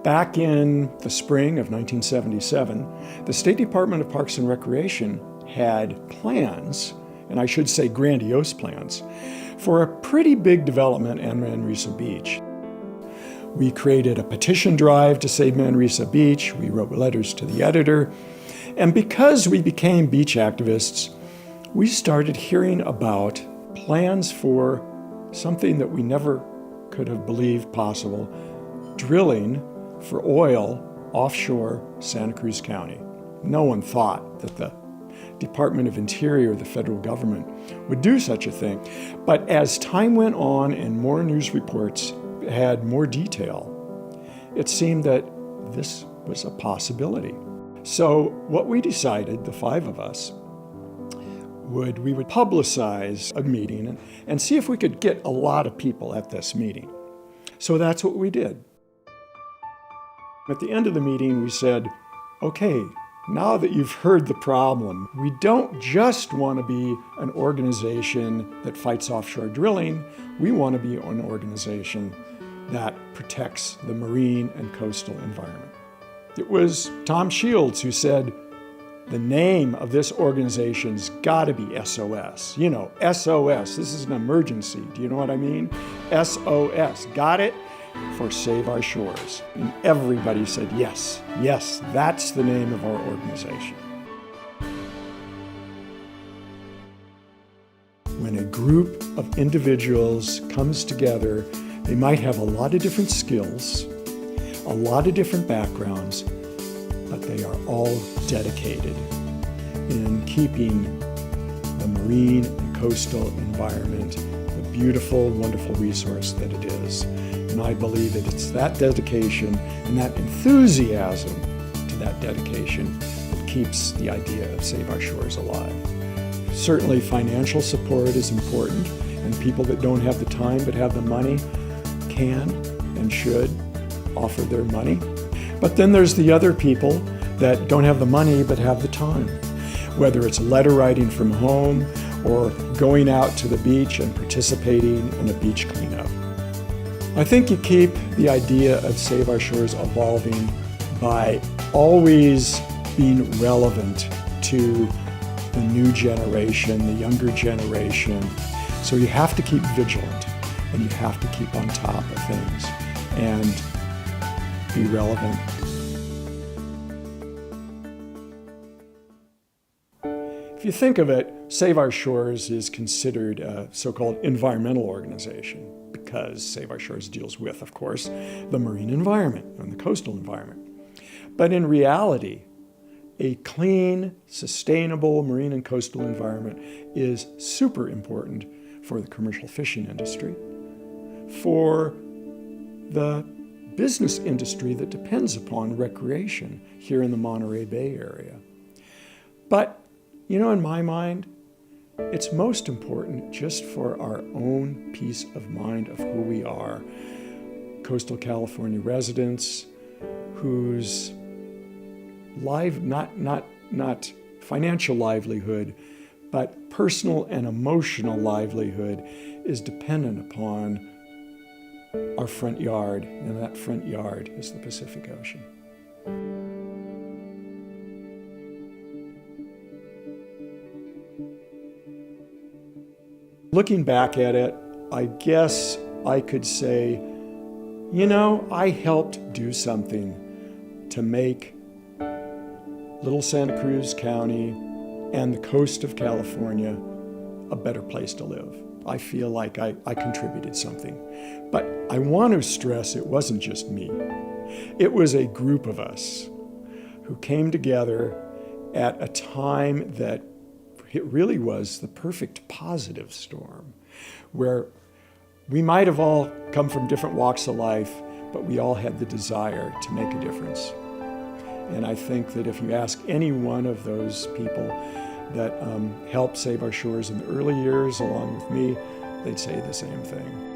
Back in the spring of 1977, the State Department of Parks and Recreation had plans, and I should say grandiose plans, for a pretty big development in Manresa Beach. We created a petition drive to save Manresa Beach. We wrote letters to the editor. And because we became beach activists, we started hearing about plans for something that we never could have believed possible, drilling for oil offshore Santa Cruz County. No one thought that the Department of Interior, the federal government, would do such a thing. But as time went on and more news reports had more detail, it seemed that this was a possibility. So what we decided, the five of us, we would publicize a meeting and see if we could get a lot of people at this meeting. So that's what we did. At the end of the meeting, we said, okay, now that you've heard the problem, we don't just want to be an organization that fights offshore drilling. We want to be an organization that protects the marine and coastal environment. It was Tom Shields who said, the name of this organization's got to be SOS. You know, SOS, this is an emergency. Do you know what I mean? SOS, got it? For Save Our Shores. And everybody said, yes, yes, that's the name of our organization. When a group of individuals comes together, they might have a lot of different skills, a lot of different backgrounds, but they are all dedicated in keeping the marine and coastal environment the beautiful, wonderful resource that it is. And I believe that it's that dedication and that enthusiasm to that dedication that keeps the idea of Save Our Shores alive. Certainly financial support is important, and people that don't have the time but have the money can and should offer their money. But then there's the other people that don't have the money but have the time, whether it's letter writing from home or going out to the beach and participating in a beach cleanup. I think you keep the idea of Save Our Shores evolving by always being relevant to the new generation, the younger generation. So you have to keep vigilant and you have to keep on top of things and be relevant. If you think of it, Save Our Shores is considered a so-called environmental organization because Save Our Shores deals with, of course, the marine environment and the coastal environment. But in reality, a clean, sustainable marine and coastal environment is super important for the commercial fishing industry, for the business industry that depends upon recreation here in the Monterey Bay area. But, you know, in my mind, it's most important just for our own peace of mind of who we are, coastal California residents whose not financial livelihood, but personal and emotional livelihood is dependent upon our front yard, and that front yard is the Pacific Ocean. Looking back at it, I guess I could say, you know, I helped do something to make Little Santa Cruz County and the coast of California a better place to live. I feel like I contributed something. But I want to stress it wasn't just me. It was a group of us who came together at a time that it really was the perfect positive storm, where we might have all come from different walks of life, but we all had the desire to make a difference. And I think that if you ask any one of those people that helped Save Our Shores in the early years along with me, they'd say the same thing.